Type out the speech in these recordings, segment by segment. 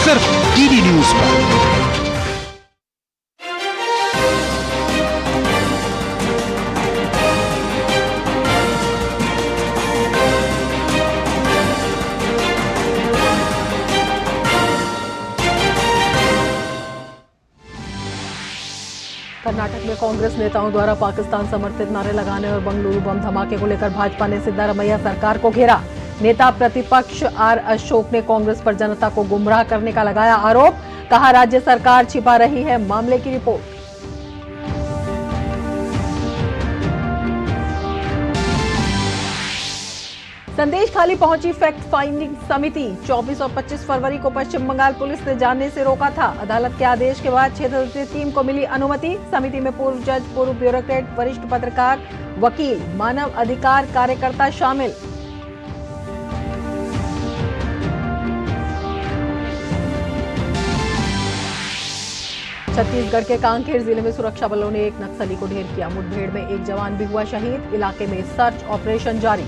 सिर्फ DD news पर। कर्नाटक में कांग्रेस नेताओं द्वारा पाकिस्तान समर्थित नारे लगाने और बंगलुरु बम धमाके को लेकर भाजपा ने सिद्धारमैया सरकार को घेरा। नेता प्रतिपक्ष आर अशोक ने कांग्रेस पर जनता को गुमराह करने का लगाया आरोप। कहा, राज्य सरकार छिपा रही है मामले की रिपोर्ट। संदेश खाली पहुंची फैक्ट फाइंडिंग समिति। 24 और 25 फरवरी को पश्चिम बंगाल पुलिस ने जानने से रोका था। अदालत के आदेश के बाद 6 सदस्यीय टीम को मिली अनुमति। समिति में पूर्व जज, पूर्व ब्यूरोक्रेट, वरिष्ठ पत्रकार, वकील, मानव अधिकार कार्यकर्ता शामिल। छत्तीसगढ़ के कांकेर जिले में सुरक्षा बलों ने एक नक्सली को ढेर किया। मुठभेड़ में एक जवान भी हुआ शहीद। इलाके में सर्च ऑपरेशन जारी।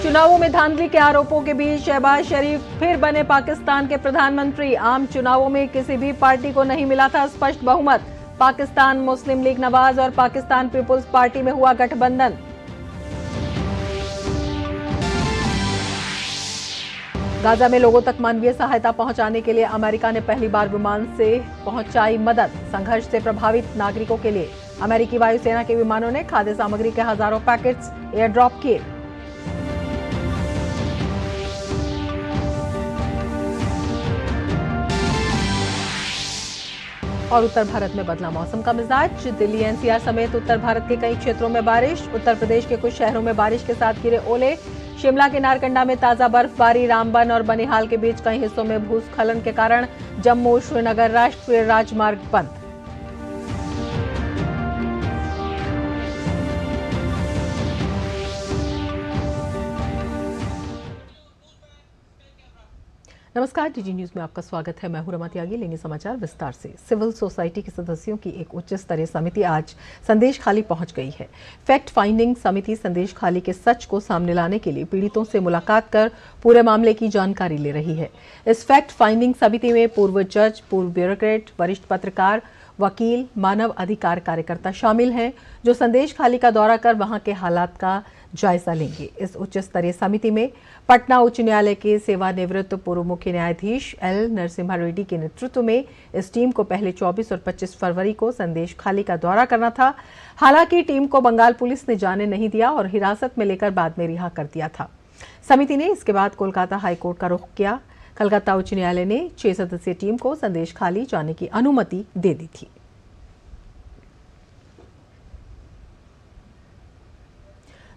चुनावों में धांधली के आरोपों के बीच शहबाज शरीफ फिर बने पाकिस्तान के प्रधानमंत्री। आम चुनावों में किसी भी पार्टी को नहीं मिला था स्पष्ट बहुमत। पाकिस्तान मुस्लिम लीग नवाज और पाकिस्तान पीपुल्स पार्टी में हुआ गठबंधन। गाजा में लोगों तक मानवीय सहायता पहुंचाने के लिए अमेरिका ने पहली बार विमान से पहुंचाई मदद। संघर्ष से प्रभावित नागरिकों के लिए अमेरिकी वायुसेना के विमानों ने खाद्य सामग्री के हजारों पैकेट्स एयर ड्रॉप किए। और उत्तर भारत में बदला मौसम का मिजाज। दिल्ली एनसीआर समेत उत्तर भारत के कई क्षेत्रों में बारिश। उत्तर प्रदेश के कुछ शहरों में बारिश के साथ गिरे ओले। शिमला के नारकंडा में ताजा बर्फबारी। रामबन और बनिहाल के बीच कई हिस्सों में भूस्खलन के कारण जम्मू श्रीनगर राष्ट्रीय राजमार्ग बंद। नमस्कार, डीडी न्यूज में आपका स्वागत है। मैं हूं रमा त्यागी। लेंगे समाचार विस्तार से। सिविल सोसाइटी के सदस्यों की एक उच्च स्तरीय समिति आज संदेश खाली पहुंच गई है। फैक्ट फाइंडिंग समिति संदेश खाली के सच को सामने लाने के लिए पीड़ितों से मुलाकात कर पूरे मामले की जानकारी ले रही है। इस फैक्ट फाइंडिंग समिति में पूर्व जज, पूर्व ब्यूरोक्रेट, वरिष्ठ पत्रकार, वकील, मानव अधिकार कार्यकर्ता शामिल हैं, जो संदेश खाली का दौरा कर वहां के हालात का जायजा लेंगे। इस उच्च स्तरीय समिति में पटना उच्च न्यायालय के सेवानिवृत्त पूर्व मुख्य न्यायाधीश एल नरसिम्हा रेड्डी के नेतृत्व में इस टीम को पहले 24 और 25 फरवरी को संदेश खाली का दौरा करना था। हालांकि टीम को बंगाल पुलिस ने जाने नहीं दिया और हिरासत में लेकर बाद में रिहा कर दिया था। समिति ने इसके बाद कोलकाता हाईकोर्ट का रुख किया। कलकत्ता उच्च न्यायालय ने 6 सदस्यीय टीम को संदेश खाली जाने की अनुमति दे दी थी।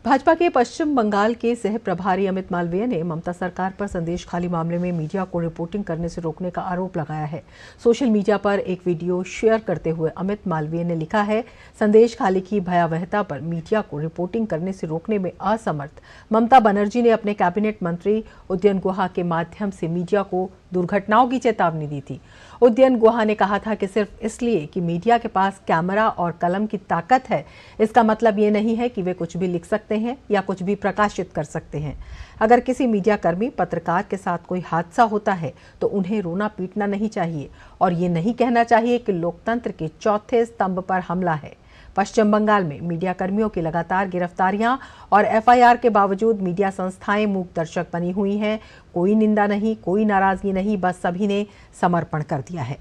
भाजपा के पश्चिम बंगाल के सह प्रभारी अमित मालवीय ने ममता सरकार पर संदेश खाली मामले में मीडिया को रिपोर्टिंग करने से रोकने का आरोप लगाया है। सोशल मीडिया पर एक वीडियो शेयर करते हुए अमित मालवीय ने लिखा है, संदेश खाली की भयावहता पर मीडिया को रिपोर्टिंग करने से रोकने में असमर्थ ममता बनर्जी ने अपने कैबिनेट मंत्री उदयन गुहा के माध्यम से मीडिया को दुर्घटनाओं की चेतावनी दी थी। उदयन गुहा ने कहा था कि सिर्फ इसलिए कि मीडिया के पास कैमरा और कलम की ताकत है, इसका मतलब ये नहीं है कि वे कुछ भी लिख सकते हैं या कुछ भी प्रकाशित कर सकते हैं। अगर किसी मीडिया कर्मी, पत्रकार के साथ कोई हादसा होता है तो उन्हें रोना पीटना नहीं चाहिए और ये नहीं कहना चाहिए कि लोकतंत्र के चौथे स्तंभ पर हमला है। पश्चिम बंगाल में मीडिया कर्मियों की लगातार गिरफ्तारियां और एफआईआर के बावजूद मीडिया संस्थाएं मूक दर्शक बनी हुई हैं। कोई निंदा नहीं, कोई नाराजगी नहीं, बस सभी ने समर्पण कर दिया है।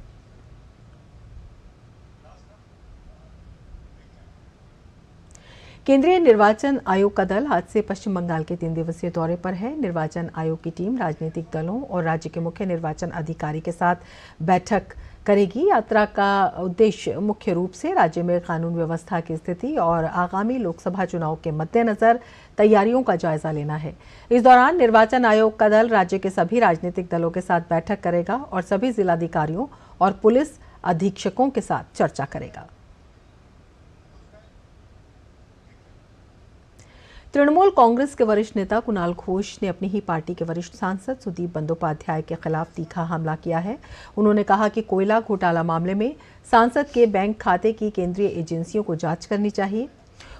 केंद्रीय निर्वाचन आयोग का दल आज से पश्चिम बंगाल के 3 दिवसीय दौरे पर है। निर्वाचन आयोग की टीम राजनीतिक दलों और राज्य के मुख्य निर्वाचन अधिकारी के साथ बैठक करेगी। यात्रा का उद्देश्य मुख्य रूप से राज्य में कानून व्यवस्था की स्थिति और आगामी लोकसभा चुनाव के मद्देनजर तैयारियों का जायजा लेना है। इस दौरान निर्वाचन आयोग का दल राज्य के सभी राजनीतिक दलों के साथ बैठक करेगा और सभी जिलाधिकारियों और पुलिस अधीक्षकों के साथ चर्चा करेगा। तृणमूल कांग्रेस के वरिष्ठ नेता कुणाल घोष ने अपनी ही पार्टी के वरिष्ठ सांसद सुदीप बंदोपाध्याय के खिलाफ तीखा हमला किया है। उन्होंने कहा कि कोयला घोटाला मामले में सांसद के बैंक खाते की केंद्रीय एजेंसियों को जांच करनी चाहिए।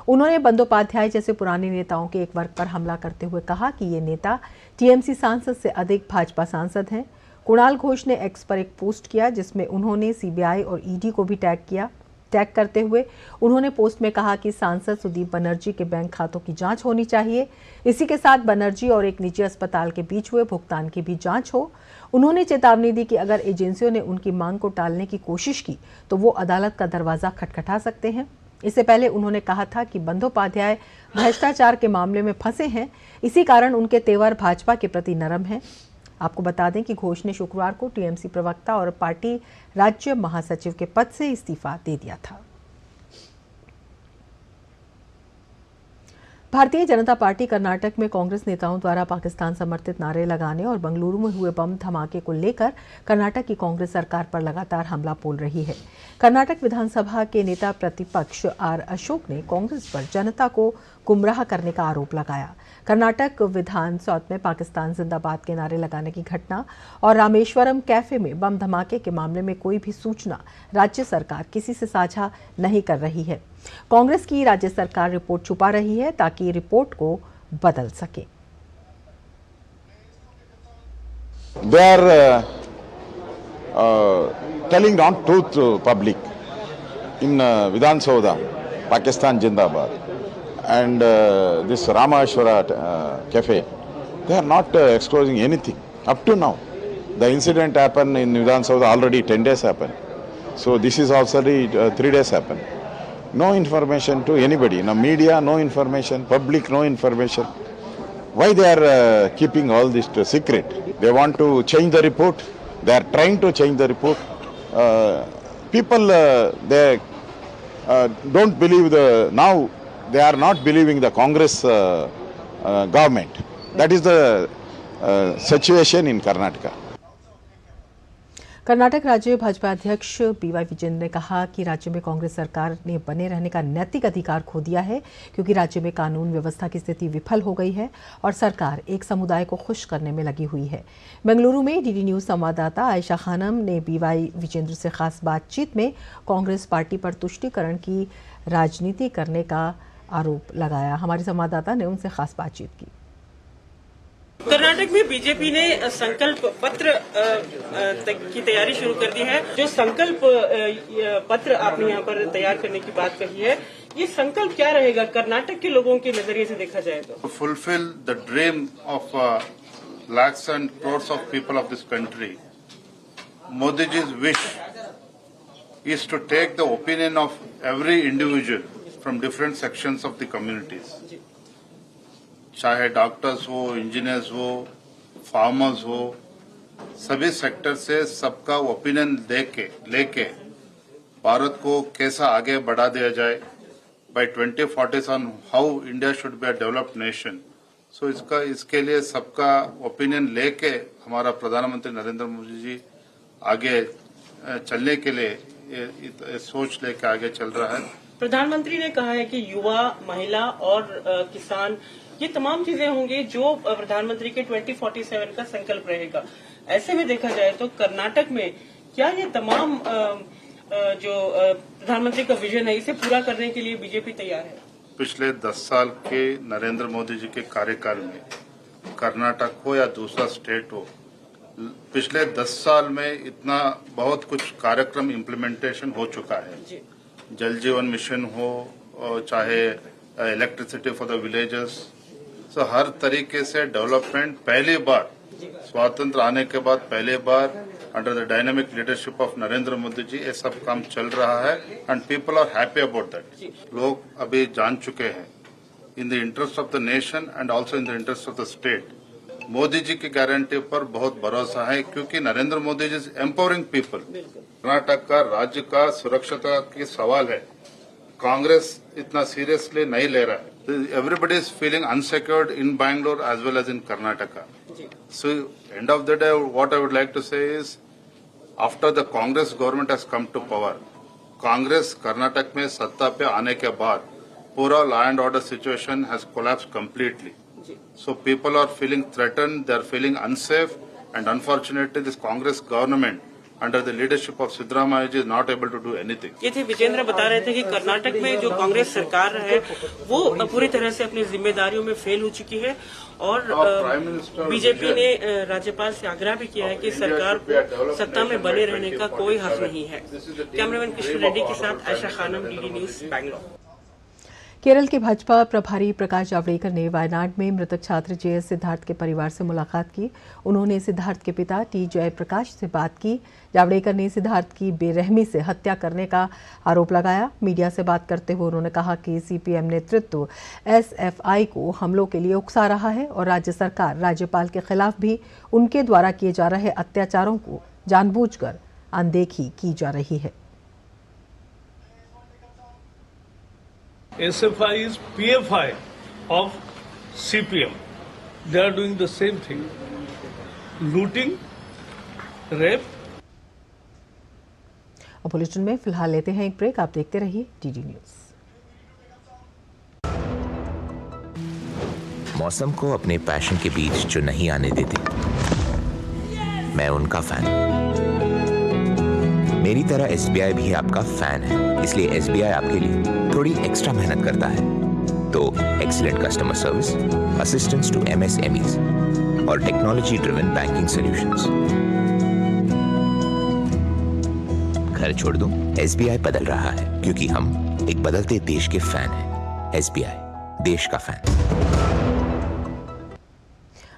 उन्होंने बंदोपाध्याय जैसे पुराने नेताओं के एक वर्ग पर हमला करते हुए कहा कि ये नेता टीएमसी सांसद से अधिक भाजपा सांसद हैं। कुणाल घोष ने एक्स पर एक पोस्ट किया जिसमें उन्होंने सीबीआई और ईडी को भी टैग करते हुए उन्होंने पोस्ट में कहा कि सांसद सुदीप बनर्जी के बैंक खातों की जांच होनी चाहिए। इसी के साथ बनर्जी और एक निजी अस्पताल के बीच हुए भुगतान की भी जांच हो। उन्होंने चेतावनी दी कि अगर एजेंसियों ने उनकी मांग को टालने की कोशिश की तो वो अदालत का दरवाजा खटखटा सकते हैं। इससे पहले उन्होंने कहा था कि बंदोपाध्याय भ्रष्टाचार के मामले में फंसे हैं, इसी कारण उनके तेवर भाजपा के प्रति नरम हैं। आपको बता दें कि घोष ने शुक्रवार को टीएमसी प्रवक्ता और पार्टी राज्य महासचिव के पद से इस्तीफा दे दिया था। भारतीय जनता पार्टी कर्नाटक में कांग्रेस नेताओं द्वारा पाकिस्तान समर्थित नारे लगाने और बेंगलुरु में हुए बम धमाके को लेकर कर्नाटक की कांग्रेस सरकार पर लगातार हमला बोल रही है। कर्नाटक विधानसभा के नेता प्रतिपक्ष आर अशोक ने कांग्रेस पर जनता को गुमराह करने का आरोप लगाया। कर्नाटक विधान सौध में पाकिस्तान जिंदाबाद के नारे लगाने की घटना और रामेश्वरम कैफे में बम धमाके के मामले में कोई भी सूचना राज्य सरकार किसी से साझा नहीं कर रही है। कांग्रेस की राज्य सरकार रिपोर्ट छुपा रही है ताकि रिपोर्ट को बदल सके। They are telling non-truth to public in Vidhan Soudha, Pakistan Jindabad, and this Rameshwara cafe. They are not exposing anything up to now. The incident happened in Vidhan Soudha already 10 days happened. So this is also 3 days happened. No information to anybody. No media, no information. Public, no information. Why they are keeping all this secret? They want to change the report. They are trying to change the report. People, they don't believe now they are not believing the Congress government. That is the situation in Karnataka. Karnataka राज्य भाजपा अध्यक्ष BY Vijendra ने कहा कि राज्य में कांग्रेस सरकार ने बने रहने का नैतिक अधिकार खो दिया है क्योंकि राज्य में कानून व्यवस्था की स्थिति विफल हो गई है और सरकार एक समुदाय को खुश करने में लगी हुई है। बेंगलुरु में डीडी न्यूज संवाददाता आयशा खानम ने बीवाई विजेंद्र से खास बातचीत में कांग्रेस पार्टी पर तुष्टीकरण की राजनीति करने का आरोप लगाया। हमारी संवाददाता ने उनसे खास बातचीत की। कर्नाटक में बीजेपी ने संकल्प पत्र की तैयारी शुरू कर दी है। जो संकल्प पत्र आपने यहाँ पर तैयार करने की बात कही है, ये संकल्प क्या रहेगा कर्नाटक के लोगों के नजरिए से देखा जाए तो? Fulfil the dream of lakhs and crores of people of this country. Modi ji's wish is to take the opinion of every individual from different sections of the communities. चाहे डॉक्टर्स हो, इंजीनियर्स हो, farmers हो, सभी sector से सबका opinion लेके भारत को कैसा आगे बढ़ा दिया जाए by 2047 how India should be a developed nation. So इसके लिए सबका ओपिनियन लेके हमारा प्रधानमंत्री नरेंद्र मोदी जी आगे चलने के लिए सोच लेके आगे चल रहा है। प्रधानमंत्री ने कहा है कि युवा, महिला और किसान ये तमाम चीजें होंगी जो प्रधानमंत्री के 2047 का संकल्प रहेगा। ऐसे में देखा जाए तो कर्नाटक में क्या ये तमाम जो प्रधानमंत्री का विजन है इसे पूरा करने के लिए बीजेपी तैयार है? पिछले 10 साल के नरेंद्र मोदी जी के कार्यकाल में कर्नाटक हो या दूसरा स्टेट हो, पिछले 10 साल में इतना बहुत कुछ कार्यक्रम इम्प्लीमेंटेशन हो चुका है। जल जीवन मिशन हो और चाहे इलेक्ट्रिसिटी फॉर द विलेजेस, तो हर तरीके से डेवलपमेंट पहली बार स्वातंत्र आने के बाद पहली बार under the dynamic leadership of Narendra Modi ji ये सब काम चल रहा है and people are happy about that. लोग अभी जान चुके हैं in the interest of the nation and also in the interest of the state Modi ji की गारंटी पर बहुत भरोसा है क्योंकि Narendra Modi ji is empowering people. Karnataka का राज्य का सुरक्षा की सवाल है, कांग्रेस इतना सीरियसली नहीं ले रहा है। Everybody is feeling unsecured in Bangalore as well as in Karnataka. So, end of the day, what I would like to say is, after the Congress government has come to power, Congress Karnataka में सत्ता पे आने के बाद पूरा law and order situation has collapsed completely. So people are feeling threatened, they are feeling unsafe, and unfortunately this Congress government under the leadership of Siddaramaiah ji is not able to do anything. ये थे विजेंद्र बता रहे थे कि कर्नाटक में जो कांग्रेस सरकार है वो पूरी तरह से अपनी जिम्मेदारियों में फेल हो चुकी है और बीजेपी ने राज्यपाल से आग्रह भी किया है कि सरकार को सत्ता में बने रहने का कोई हक नहीं है। कैमरामैन कृष्ण रेड्डी के साथ आयशा खानम, डीडी न्यूज, बैंगलोर। केरल के भाजपा प्रभारी प्रकाश जावड़ेकर ने वायनाड में मृतक छात्र जेएस सिद्धार्थ के परिवार से मुलाकात की। उन्होंने सिद्धार्थ के पिता टी जयप्रकाश से बात की। जावड़ेकर ने सिद्धार्थ की बेरहमी से हत्या करने का आरोप लगाया। मीडिया से बात करते हुए उन्होंने कहा कि सीपीएम नेतृत्व एसएफआई को हमलों के लिए उकसा रहा है और राज्य सरकार राज्यपाल के खिलाफ भी उनके द्वारा किए जा रहे अत्याचारों को जानबूझकर अनदेखी की जा रही है। SFI is PFI of CPM. They are doing the same thing. Looting, rape. और बुलेटिन में फिलहाल लेते हैं एक ब्रेक। आप देखते रहिए डीडी न्यूज। मौसम को अपने पैशन के बीच जो नहीं आने देते, मैं उनका फैन। मेरी तरह एसबीआई भी आपका फैन है, इसलिए एसबीआई आपके लिए थोड़ी एक्स्ट्रा मेहनत करता है। तो excellent customer service, assistance to MSMEs और टेक्नोलॉजी ड्रिवन बैंकिंग सॉल्यूशंस। घर छोड़ दूं, एसबीआई बदल रहा है क्योंकि हम एक बदलते देश के फैन हैं। एसबीआई, देश का फैन।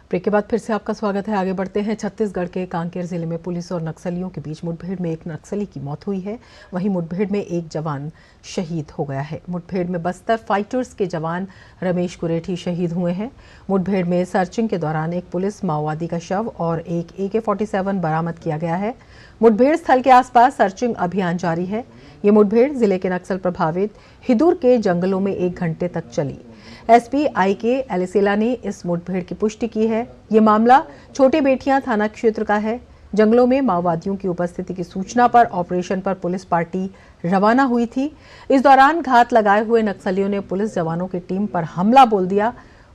ब्रेक के बाद फिर से आपका स्वागत है। आगे बढ़ते हैं। छत्तीसगढ़ के कांकेर जिले में पुलिस और नक्सलियों के बीच मुठभेड़ में एक नक्सली की मौत हुई है। वहीं मुठभेड़ में एक जवान शहीद हो गया है। मुठभेड़ में बस्तर फाइटर्स के जवान रमेश कुरेठी शहीद हुए हैं। मुठभेड़ में सर्चिंग के दौरान एक पुलिस माओवादी का शव और एक AK-47 बरामद किया गया है। मुठभेड़ स्थल के आसपास सर्चिंग अभियान जारी है। ये मुठभेड़ जिले के नक्सल प्रभावित हिदूर के जंगलों में 1 घंटे तक चली। एसपी IK एलिसेला ने इस मुठभेड़ की पुष्टि की है। ये मामला छोटे बेटियां थाना क्षेत्र का है। जंगलों में माओवादियों की उपस्थिति की सूचना पर ऑपरेशन पर पुलिस पार्टी रवाना हुई थी। इस दौरान घात लगाए हुए नक्सलियों ने पुलिस जवानों की टीम पर हमला बोल दिया।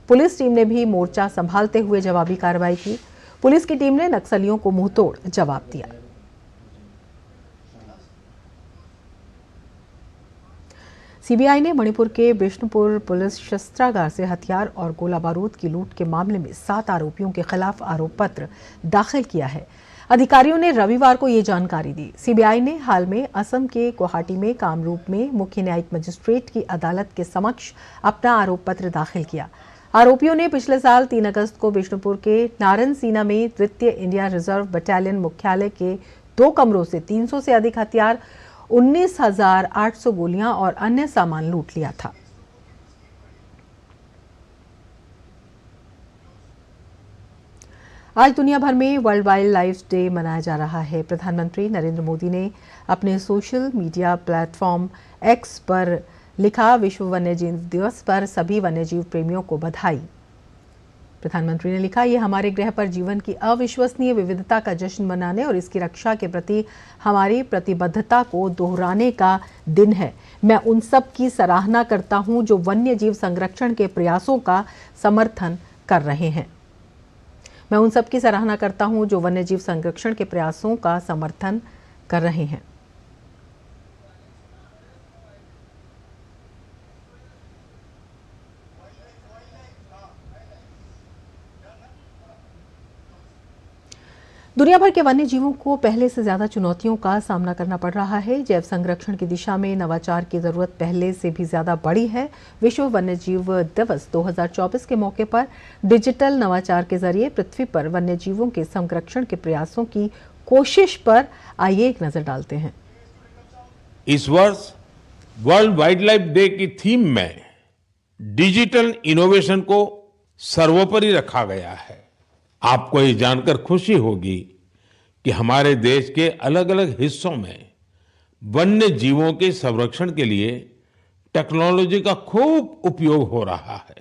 पुलिस टीम ने भी मोर्चा संभालते हुए जवाबी कार्रवाई की। पुलिस की टीम ने नक्सलियों को मुंहतोड़ जवाब दिया। सीबीआई ने मणिपुर के बिष्णुपुर पुलिस शस्त्रागार से हथियार और गोला बारूद की लूट के मामले में 7 आरोपियों के खिलाफ आरोप पत्र दाखिल किया है। अधिकारियों ने रविवार को ये जानकारी दी। सीबीआई ने हाल में असम के गुवाहाटी में कामरूप में मुख्य न्यायिक मजिस्ट्रेट की अदालत के समक्ष अपना आरोप पत्र दाखिल किया। आरोपियों ने पिछले साल 3 अगस्त को बिष्णुपुर के नारनसीना में द्वितीय इंडिया रिजर्व बटालियन मुख्यालय के 2 कमरों से 300 से अधिक हथियार, 19,800 गोलियां और अन्य सामान लूट लिया था। आज दुनिया भर में वर्ल्ड वाइल्ड लाइफ डे मनाया जा रहा है। प्रधानमंत्री नरेंद्र मोदी ने अपने सोशल मीडिया प्लेटफॉर्म X पर लिखा, विश्व वन्यजीव दिवस पर सभी वन्यजीव प्रेमियों को बधाई। प्रधानमंत्री ने लिखा, ये हमारे ग्रह पर जीवन की अविश्वसनीय विविधता का जश्न मनाने और इसकी रक्षा के प्रति हमारी प्रतिबद्धता को दोहराने का दिन है। मैं उन सब की सराहना करता हूं जो वन्य जीव संरक्षण के प्रयासों का समर्थन कर रहे हैं। मैं उन सब की सराहना करता हूं जो वन्य जीव संरक्षण के प्रयासों का समर्थन कर रहे हैं। दुनिया भर के वन्य जीवों को पहले से ज्यादा चुनौतियों का सामना करना पड़ रहा है। जैव संरक्षण की दिशा में नवाचार की जरूरत पहले से भी ज्यादा बढ़ी है। विश्व वन्यजीव दिवस 2024 के मौके पर डिजिटल नवाचार के जरिए पृथ्वी पर वन्य जीवों के संरक्षण के प्रयासों की कोशिश पर आइए एक नजर डालते हैं। इस वर्ष वर्ल्ड वाइल्ड लाइफ डे की थीम में डिजिटल इनोवेशन को सर्वोपरि रखा गया है। आपको ये जानकर खुशी होगी कि हमारे देश के अलग अलग हिस्सों में वन्य जीवों के संरक्षण के लिए टेक्नोलॉजी का खूब उपयोग हो रहा है।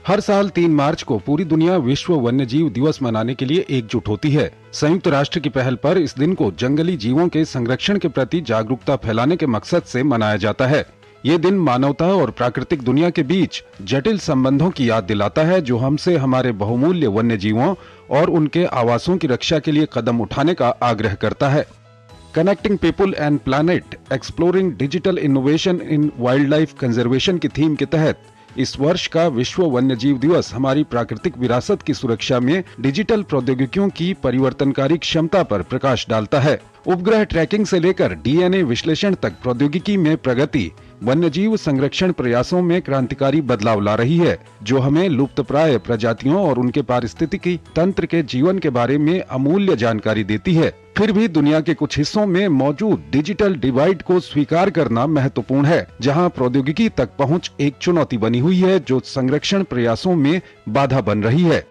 हर साल 3 मार्च को पूरी दुनिया विश्व वन्यजीव दिवस मनाने के लिए एकजुट होती है। संयुक्त राष्ट्र की पहल पर इस दिन को जंगली जीवों के संरक्षण के प्रति जागरूकता फैलाने के मकसद से मनाया जाता है। ये दिन मानवता और प्राकृतिक दुनिया के बीच जटिल संबंधों की याद दिलाता है, जो हमसे हमारे बहुमूल्य वन्य जीवों और उनके आवासों की रक्षा के लिए कदम उठाने का आग्रह करता है। Connecting people and planet, exploring digital innovation in wild life conservation की थीम के तहत इस वर्ष का विश्व वन्य जीव दिवस हमारी प्राकृतिक विरासत की सुरक्षा में डिजिटल प्रौद्योगिकियों की परिवर्तनकारी क्षमता पर प्रकाश डालता है। उपग्रह ट्रैकिंग से लेकर डीएनए विश्लेषण तक प्रौद्योगिकी में प्रगति वन्यजीव संरक्षण प्रयासों में क्रांतिकारी बदलाव ला रही है, जो हमें लुप्तप्राय प्रजातियों और उनके पारिस्थितिकी तंत्र के जीवन के बारे में अमूल्य जानकारी देती है। फिर भी दुनिया के कुछ हिस्सों में मौजूद डिजिटल डिवाइड को स्वीकार करना महत्वपूर्ण है, जहां प्रौद्योगिकी तक पहुंच एक चुनौती बनी हुई है, जो संरक्षण प्रयासों में बाधा बन रही है।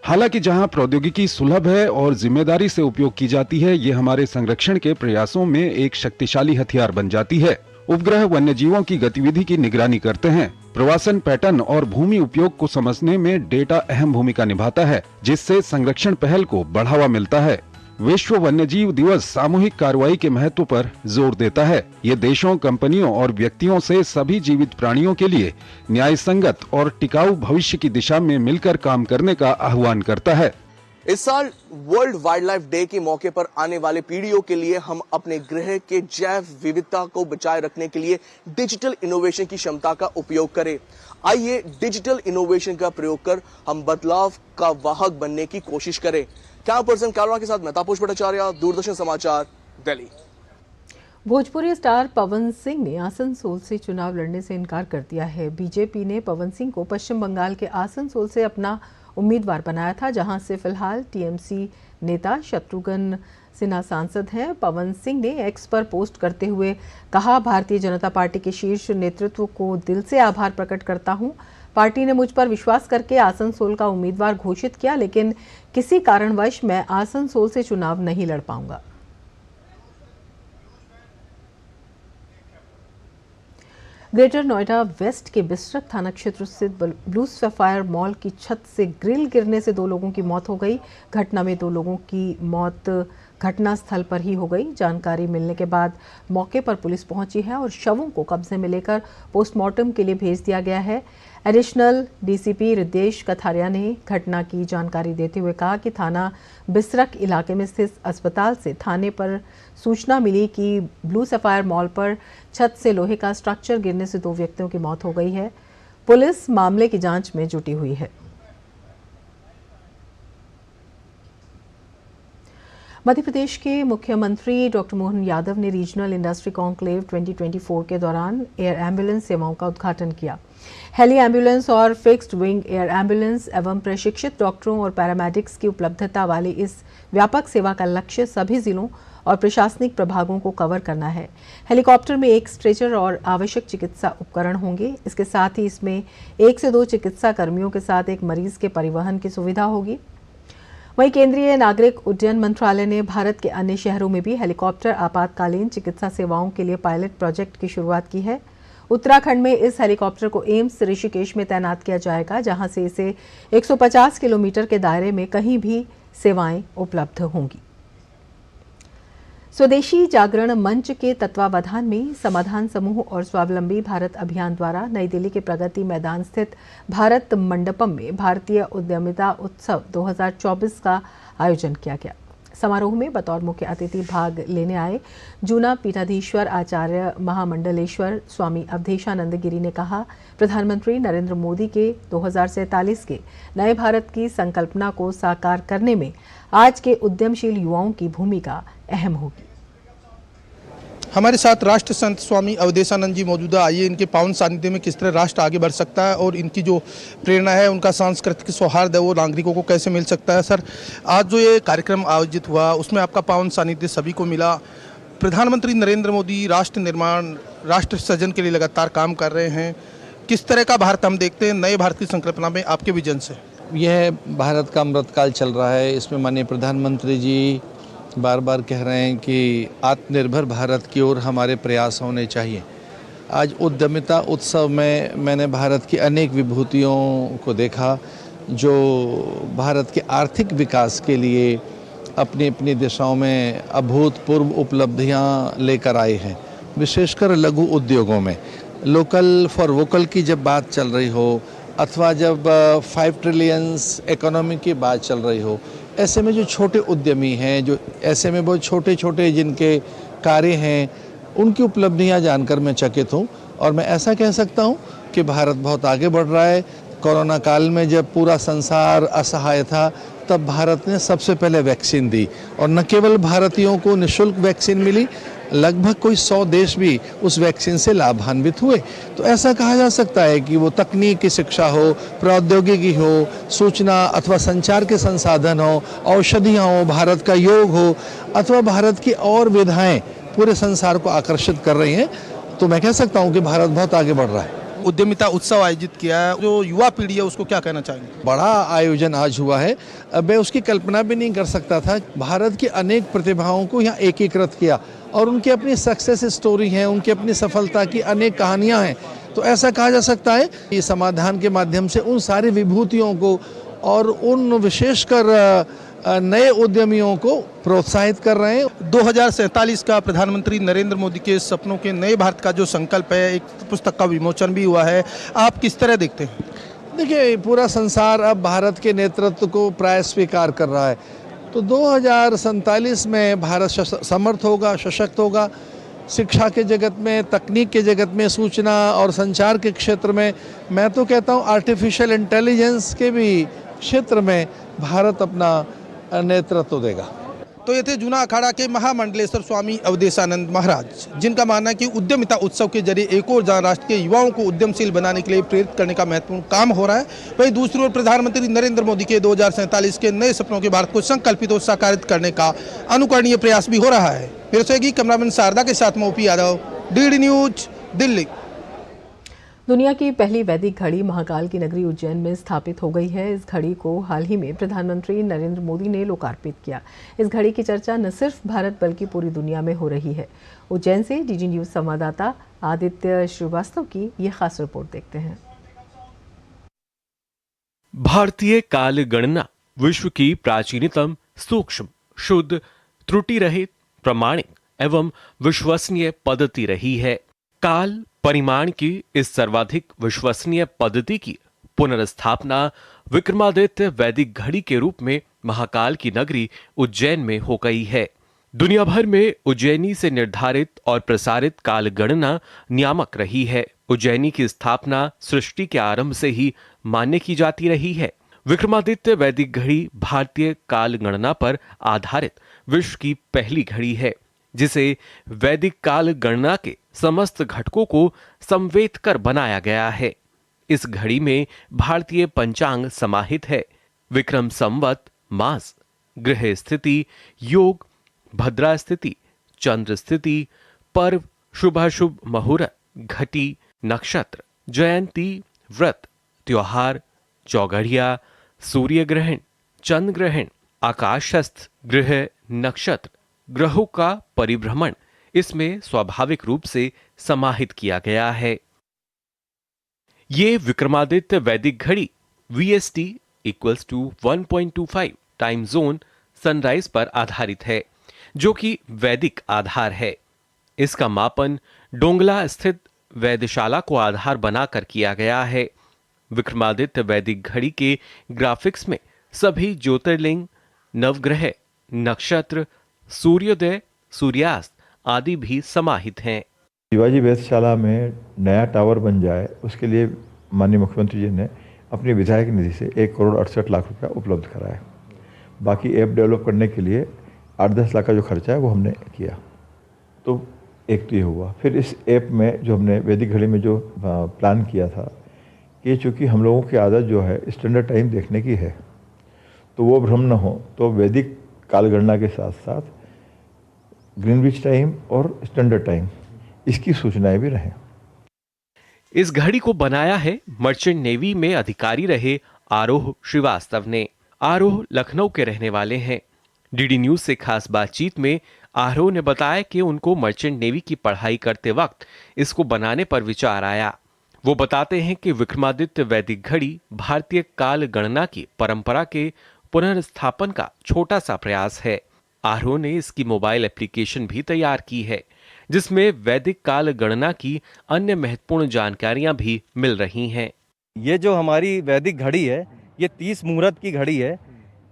हालांकि जहां प्रौद्योगिकी सुलभ है और जिम्मेदारी से उपयोग की जाती है, ये हमारे संरक्षण के प्रयासों में एक शक्तिशाली हथियार बन जाती है। उपग्रह वन्यजीवों की गतिविधि की निगरानी करते हैं। प्रवासन पैटर्न और भूमि उपयोग को समझने में डेटा अहम भूमिका निभाता है, जिससे संरक्षण पहल को बढ़ावा मिलता है। विश्व वन्यजीव दिवस सामूहिक कार्रवाई के महत्व पर जोर देता है। ये देशों, कंपनियों और व्यक्तियों से सभी जीवित प्राणियों के लिए न्याय संगत और टिकाऊ भविष्य की दिशा में मिलकर काम करने का आह्वान करता है। इस साल वर्ल्ड वाइल्ड लाइफ डे के मौके पर आने वाले पीढ़ियों के लिए हम अपने ग्रह के जैव विविधता को बचाए रखने के लिए डिजिटल इनोवेशन की क्षमता का उपयोग करें। आइए डिजिटल इनोवेशन का प्रयोग कर हम बदलाव का वाहक बनने की कोशिश करें। कैमरा पर्सन कैमरा के साथ मैं तापस भट्टाचार्य, दूरदर्शन समाचार, दिल्ली। भोजपुरी स्टार पवन सिंह ने आसनसोल से चुनाव लड़ने से इनकार कर दिया है। बीजेपी ने पवन सिंह को पश्चिम बंगाल के आसनसोल से अपना उम्मीदवार बनाया था, जहां से फिलहाल टीएमसी नेता शत्रुघ्न सिन्हा सांसद हैं। पवन सिंह ने एक्स पर पोस्ट करते हुए कहा, भारतीय जनता पार्टी के शीर्ष नेतृत्व को दिल से आभार प्रकट करता हूं। पार्टी ने मुझ पर विश्वास करके आसनसोल का उम्मीदवार घोषित किया, लेकिन किसी कारणवश मैं आसनसोल से चुनाव नहीं लड़ पाऊंगा। ग्रेटर नोएडा वेस्ट के बिस्रक थाना क्षेत्र स्थित ब्लू सफायर मॉल की छत से ग्रिल गिरने से 2 लोगों की मौत हो गई। घटना में 2 लोगों की मौत घटनास्थल पर ही हो गई। जानकारी मिलने के बाद मौके पर पुलिस पहुंची है और शवों को कब्जे में लेकर पोस्टमार्टम के लिए भेज दिया गया है। एडिशनल डीसीपी रिदेश कथारिया ने घटना की जानकारी देते हुए कहा कि थाना बिस्रक इलाके में स्थित अस्पताल से थाने पर सूचना मिली कि ब्लू सफायर मॉल पर छत से लोहे का स्ट्रक्चर गिरने से 2 व्यक्तियों की मौत हो गई है। पुलिस मामले की जांच में जुटी हुई है। मध्य प्रदेश के मुख्यमंत्री डॉक्टर मोहन यादव ने रीजनल इंडस्ट्री कॉन्क्लेव 2024 के दौरान एयर एम्बुलेंस सेवाओं का उद्घाटन किया। हेली एम्बुलेंस और फिक्स्ड विंग एयर एम्बुलेंस एवं प्रशिक्षित डॉक्टरों और पैरामेडिक्स की उपलब्धता वाली इस व्यापक सेवा का लक्ष्य सभी जिलों और प्रशासनिक प्रभागों को कवर करना है। हेलीकॉप्टर में 1 स्ट्रेचर और आवश्यक चिकित्सा उपकरण होंगे। इसके साथ ही इसमें 1 से 2 चिकित्सा कर्मियों के साथ एक मरीज के परिवहन की सुविधा होगी। वहीं केंद्रीय नागरिक उड्डयन मंत्रालय ने भारत के अन्य शहरों में भी हेलीकॉप्टर आपातकालीन चिकित्सा सेवाओं के लिए पायलट प्रोजेक्ट की शुरुआत की है। उत्तराखंड में इस हेलीकॉप्टर को एम्स ऋषिकेश में तैनात किया जाएगा, जहां से इसे 150 किलोमीटर के दायरे में कहीं भी सेवाएं उपलब्ध होंगी। स्वदेशी जागरण मंच के तत्वावधान में समाधान समूह और स्वावलंबी भारत अभियान द्वारा नई दिल्ली के प्रगति मैदान स्थित भारत मंडपम में भारतीय उद्यमिता उत्सव 2024 का आयोजन किया गया। समारोह में बतौर मुख्य अतिथि भाग लेने आए जूना पीठाधीश्वर आचार्य महामंडलेश्वर स्वामी अवधेशानंद गिरी ने कहा, प्रधानमंत्री नरेंद्र मोदी के 2047 के नए भारत की संकल्पना को साकार करने में आज के उद्यमशील युवाओं की भूमिका अहम होगी। हमारे साथ राष्ट्र संत स्वामी अवधेशानंद जी मौजूदा। आइए इनके पावन सानिध्य में किस तरह राष्ट्र आगे बढ़ सकता है और इनकी जो प्रेरणा है, उनका सांस्कृतिक सौहार्द है, वो नागरिकों को कैसे मिल सकता है। सर, आज जो ये कार्यक्रम आयोजित हुआ उसमें आपका पावन सानिध्य सभी को मिला। प्रधानमंत्री नरेंद्र मोदी राष्ट्र निर्माण, राष्ट्र सृजन के लिए लगातार काम कर रहे हैं। किस तरह का भारत हम देखते हैं नए भारत की संकल्पना में आपके विजन से? यह भारत का अमृतकाल चल रहा है। इसमें माननीय प्रधानमंत्री जी बार बार कह रहे हैं कि आत्मनिर्भर भारत की ओर हमारे प्रयास होने चाहिए। आज उद्यमिता उत्सव में मैंने भारत की अनेक विभूतियों को देखा जो भारत के आर्थिक विकास के लिए अपनी अपनी दिशाओं में अभूतपूर्व उपलब्धियां लेकर आए हैं, विशेषकर लघु उद्योगों में। लोकल फॉर वोकल की जब बात चल रही हो अथवा जब 5 ट्रिलियंस इकोनॉमी की बात चल रही हो, ऐसे में जो छोटे उद्यमी हैं, जो ऐसे में बहुत छोटे छोटे जिनके कार्य हैं, उनकी उपलब्धियां जानकर मैं चकित हूं। और मैं ऐसा कह सकता हूं कि भारत बहुत आगे बढ़ रहा है। कोरोना काल में जब पूरा संसार असहाय था, तब भारत ने सबसे पहले वैक्सीन दी और न केवल भारतीयों को निःशुल्क वैक्सीन मिली, लगभग कोई 100 देश भी उस वैक्सीन से लाभान्वित हुए। तो ऐसा कहा जा सकता है कि वो तकनीक की शिक्षा हो, प्रौद्योगिकी हो, सूचना अथवा संचार के संसाधन हो, औषधियाँ हो, भारत का योग हो अथवा भारत की और विधाएं पूरे संसार को आकर्षित कर रही हैं। तो मैं कह सकता हूँ कि भारत बहुत आगे बढ़ रहा है। उद्यमिता उत्सव आयोजित किया है, जो युवा पीढ़ी है उसको क्या कहना चाहेंगे? बड़ा आयोजन आज हुआ है। अब मैं उसकी कल्पना भी नहीं कर सकता था। भारत की अनेक प्रतिभाओं को यहाँ एकीकृत किया और उनकी अपनी सक्सेस स्टोरी है, उनकी अपनी सफलता की अनेक कहानियाँ हैं। तो ऐसा कहा जा सकता है कि समाधान के माध्यम से उन सारी विभूतियों को और उन विशेषकर नए उद्यमियों को प्रोत्साहित कर रहे हैं। 2047 का प्रधानमंत्री नरेंद्र मोदी के सपनों के नए भारत का जो संकल्प है, एक पुस्तक का विमोचन भी हुआ है, आप किस तरह देखते हैं? देखिए, पूरा संसार अब भारत के नेतृत्व को प्राय स्वीकार कर रहा है। तो 2047 में भारत समर्थ होगा, सशक्त होगा। शिक्षा के जगत में, तकनीक के जगत में, सूचना और संचार के क्षेत्र में, मैं तो कहता हूँ आर्टिफिशियल इंटेलिजेंस के भी क्षेत्र में भारत अपना नेतृत्व देगा। तो ये थे जूना अखाड़ा के महामंडलेश्वर स्वामी अवधेशानंद महाराज, जिनका मानना है कि उद्यमिता उत्सव के जरिए एक और जहां राष्ट्र के युवाओं को उद्यमशील बनाने के लिए प्रेरित करने का महत्वपूर्ण काम हो रहा है, वहीं दूसरी ओर प्रधानमंत्री नरेंद्र मोदी के 2047 के नए सपनों के भारत को संकल्पित और साकारित करने का अनुकरणीय प्रयास भी हो रहा है। मेरे सहयोगी कैमरामैन शारदा के साथ मोपी यादव, डीडी न्यूज, दिल्ली। दुनिया की पहली वैदिक घड़ी महाकाल की नगरी उज्जैन में स्थापित हो गई है। इस घड़ी को हाल ही में प्रधानमंत्री नरेंद्र मोदी ने लोकार्पित किया। इस घड़ी की चर्चा न सिर्फ भारत बल्कि पूरी दुनिया में हो रही है। उज्जैन से डीडी न्यूज संवाददाता आदित्य श्रीवास्तव की ये खास रिपोर्ट देखते हैं। भारतीय काल गणना विश्व की प्राचीनतम, सूक्ष्म, शुद्ध, त्रुटि रहित, प्रामाणिक एवं विश्वसनीय पद्धति रही है। काल परिमाण की इस सर्वाधिक विश्वसनीय पद्धति की पुनर्स्थापना विक्रमादित्य वैदिक घड़ी के रूप में महाकाल की नगरी उज्जैन में हो गई है। दुनिया भर में उज्जैनी से निर्धारित और प्रसारित काल गणना नियामक रही है। उज्जैनी की स्थापना सृष्टि के आरंभ से ही मान्य की जाती रही है। विक्रमादित्य वैदिक घड़ी भारतीय काल गणना पर आधारित विश्व की पहली घड़ी है, जिसे वैदिक काल गणना के समस्त घटकों को संवेद कर बनाया गया है। इस घड़ी में भारतीय पंचांग समाहित है। विक्रम संवत, मास, ग्रह स्थिति, योग, भद्रा स्थिति, चंद्र स्थिति, पर्व, शुभाशुभ मुहूर्त, घटी, नक्षत्र, जयंती, व्रत, त्योहार, चौगड़िया, सूर्य ग्रहण, चंद्र ग्रहण, आकाशस्थ, ग्रह, नक्षत्र, ग्रहों का परिभ्रमण इसमें स्वाभाविक रूप से समाहित किया गया है। ये विक्रमादित्य वैदिक घड़ी VST = 1.25 टाइम जोन सनराइज पर आधारित है, जो कि वैदिक आधार है। इसका मापन डोंगला स्थित वेधशाला को आधार बनाकर किया गया है। विक्रमादित्य वैदिक घड़ी के ग्राफिक्स में सभी ज्योतिर्लिंग, नवग्रह, नक्षत्र, सूर्योदय, सूर्यास्त आदि भी समाहित हैं। शिवाजी वेधशाला में नया टावर बन जाए, उसके लिए माननीय मुख्यमंत्री जी ने अपनी विधायक निधि से 1,68,00,000 रुपया उपलब्ध कराया। बाकी ऐप डेवलप करने के लिए 8-10 लाख का जो खर्चा है वो हमने किया। तो एक तो ये हुआ। फिर इस ऐप में जो हमने वैदिक घड़ी में जो प्लान किया था कि चूँकि हम लोगों की आदत जो है स्टैंडर्ड टाइम देखने की है, तो वो भ्रम न हो, तो वैदिक कालगणना के साथ साथ ग्रीनविच टाइम और स्टैंडर्ड टाइम इसकी सूचनाएं भी रहें। इस घड़ी को बनाया है मर्चेंट नेवी में अधिकारी रहे आरोह श्रीवास्तव ने। आरोह लखनऊ के रहने वाले हैं। डीडी न्यूज से खास बातचीत में आरोह ने बताया कि उनको मर्चेंट नेवी की पढ़ाई करते वक्त इसको बनाने पर विचार आया। वो बताते हैं कि विक्रमादित्य वैदिक घड़ी भारतीय काल गणना की परंपरा के पुनर्स्थापन का छोटा सा प्रयास है। आरोह ने इसकी मोबाइल एप्लीकेशन भी तैयार की है, जिसमें वैदिक काल गणना की अन्य महत्वपूर्ण जानकारियां भी मिल रही हैं। ये जो हमारी वैदिक घड़ी है, ये 30 मुहूर्त की घड़ी है।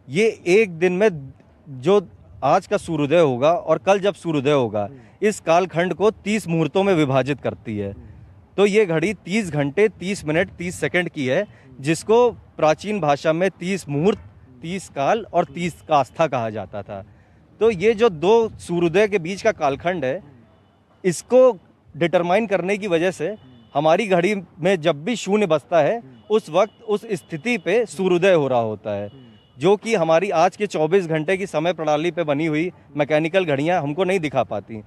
ये एक दिन में जो आज का सूर्योदय होगा और कल जब सूर्योदय होगा, इस कालखंड को 30 मुहूर्तों में विभाजित करती है। तो ये घड़ी 30 घंटे 30 मिनट 30 सेकंड की है, जिसको प्राचीन भाषा में 30 मुहूर्त, 30 काल और 30 कास्था कहा जाता था। तो ये जो दो सूर्योदय के बीच का कालखंड है, इसको डिटरमाइन करने की वजह से हमारी घड़ी में जब भी शून्य बजता है, उस वक्त उस स्थिति पे सूर्योदय हो रहा होता है, जो कि हमारी आज के 24 घंटे की समय प्रणाली पे बनी हुई मैकेनिकल घड़ियां हमको नहीं दिखा पाती।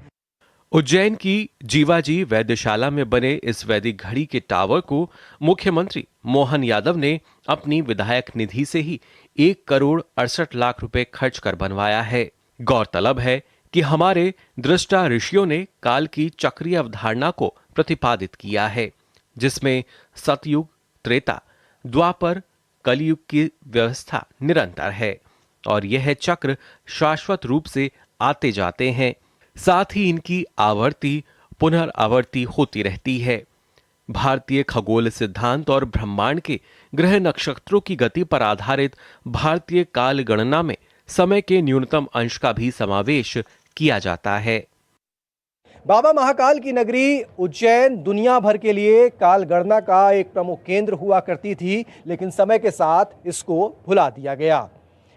उज्जैन की जीवाजी वैद्यशाला में बने इस वैदिक घड़ी के टावर को मुख्यमंत्री मोहन यादव ने अपनी विधायक निधि से ही 1,68,00,000 रुपए खर्च कर बनवाया है। गौरतलब है कि हमारे दृष्टा ऋषियों ने काल की चक्रीय अवधारणा को प्रतिपादित किया है, जिसमें सतयुग, त्रेता, द्वापर, कलयुग की व्यवस्था निरंतर है और यह चक्र शाश्वत रूप से आते जाते हैं। साथ ही इनकी आवर्ती पुनरावर्ती होती रहती है। भारतीय खगोल सिद्धांत और ब्रह्मांड के ग्रह नक्षत्रों की गति पर आधारित भारतीय काल गणना में समय के न्यूनतम अंश का भी समावेश किया जाता है। बाबा महाकाल की नगरी उज्जैन दुनिया भर के लिए काल गणना का एक प्रमुख केंद्र हुआ करती थी, लेकिन समय के साथ इसको भुला दिया गया।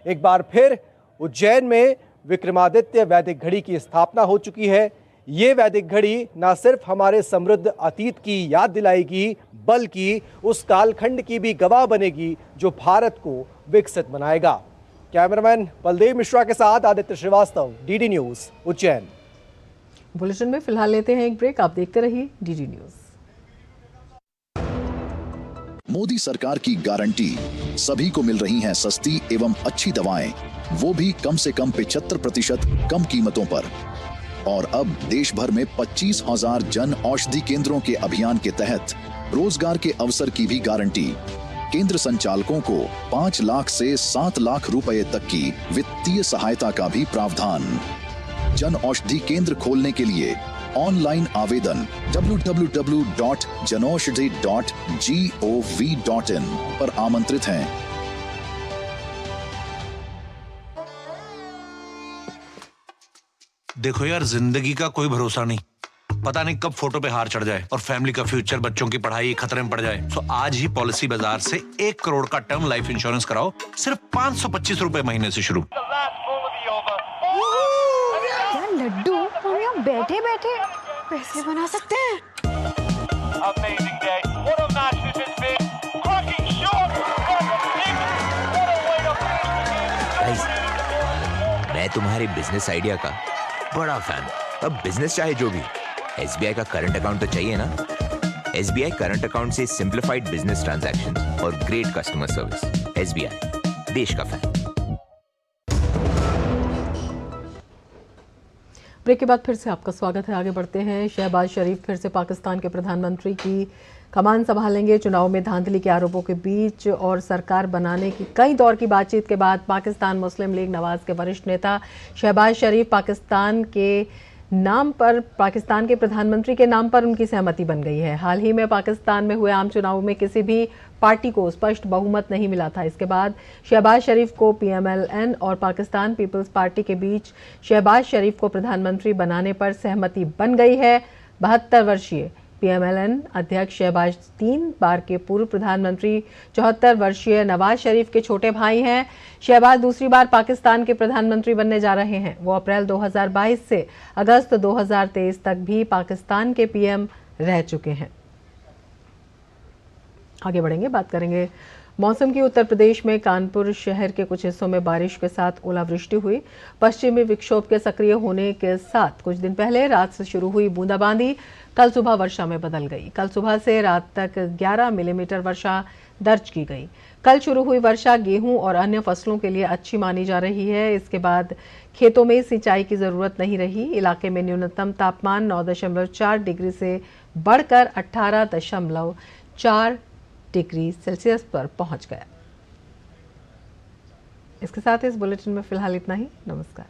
एक बार फिर उज्जैन में विक्रमादित्य वैदिक घड़ी की स्थापना हो चुकी है। ये वैदिक घड़ी न सिर्फ हमारे समृद्ध अतीत की याद दिलाएगी, बल्कि उस कालखंड की भी गवाह बनेगी जो भारत को विकसित बनाएगा। कैमरामैन बलदेव मिश्रा के साथ Aditya Srivastava, DD News, Ujjain. Bulletin में फिलहाल लेते हैं एक ब्रेक। आप देखते रहिए डीडी न्यूज। मोदी सरकार की गारंटी, सभी को मिल रही हैं सस्ती एवं अच्छी दवाएं, वो भी कम से कम 75% कम कीमतों पर। और अब देश भर में 25,000 जन औषधि केंद्रों के अभियान के तहत रोजगार के अवसर की भी गारंटी। केंद्र संचालकों को 5 लाख से 7 लाख रुपए तक की वित्तीय सहायता का भी प्रावधान। जन औषधि केंद्र खोलने के लिए ऑनलाइन आवेदन www.janaushadhi.gov.in पर आमंत्रित हैं। देखो यार, जिंदगी का कोई भरोसा नहीं, पता नहीं कब फोटो पे हार चढ़ जाए और फैमिली का फ्यूचर, बच्चों की पढ़ाई खतरे में पड़ जाए। तो आज ही पॉलिसी बाजार से 1 करोड़ का टर्म लाइफ इंश्योरेंस कराओ, सिर्फ 525 रुपए महीने से शुरू। यार लड्डू, हम यहाँ बैठे बैठे पैसे बना सकते हैं। मैं तुम्हारे बिजनेस आइडिया का बड़ा फैन। अब बिजनेस चाहे जो भी, SBI का करंट अकाउंट तो चाहिए ना। SBI करंट अकाउंट से सिंप्लीफाइड बिजनेस ट्रांजैक्शंस और ग्रेट कस्टमर सर्विस। SBI, देश का फैन। ब्रेक के बाद फिर से आपका स्वागत है। आगे बढ़ते हैं। शहबाज शरीफ फिर से पाकिस्तान के प्रधानमंत्री की कमान संभालेंगे। चुनाव में धांधली के आरोपों के बीच और सरकार बनाने की कई दौर की बातचीत के बाद पाकिस्तान मुस्लिम लीग नवाज के वरिष्ठ नेता शहबाज शरीफ पाकिस्तान के प्रधानमंत्री के नाम पर उनकी सहमति बन गई है। हाल ही में पाकिस्तान में हुए आम चुनाव में किसी भी पार्टी को स्पष्ट बहुमत नहीं मिला था। इसके बाद शहबाज शरीफ को PMLN और पाकिस्तान पीपल्स पार्टी के बीच शहबाज शरीफ को प्रधानमंत्री बनाने पर सहमति बन गई है। 72 वर्षीय PMLN अध्यक्ष शहबाज 3 बार के पूर्व प्रधानमंत्री 74 वर्षीय नवाज शरीफ के छोटे भाई हैं। शहबाज दूसरी बार पाकिस्तान के प्रधानमंत्री बनने जा रहे हैं। वो अप्रैल 2022 से अगस्त 2023 तक भी पाकिस्तान के PM रह चुके हैं। आगे बढ़ेंगे, बात करेंगे मौसम की। उत्तर प्रदेश में कानपुर शहर के कुछ हिस्सों में बारिश के साथ ओलावृष्टि हुई। पश्चिमी विक्षोभ के सक्रिय होने के साथ कुछ दिन पहले रात से शुरू हुई बूंदाबांदी कल सुबह वर्षा में बदल गई। कल सुबह से रात तक 11 मिलीमीटर वर्षा दर्ज की गई। कल शुरू हुई वर्षा गेहूं और अन्य फसलों के लिए अच्छी मानी जा रही है। इसके बाद खेतों में सिंचाई की जरूरत नहीं रही। इलाके में न्यूनतम तापमान 9.4 डिग्री से बढ़कर 18.4 डिग्री सेल्सियस पर पहुंच गया। इसके साथ इस बुलेटिन में फिलहाल इतना ही। नमस्कार।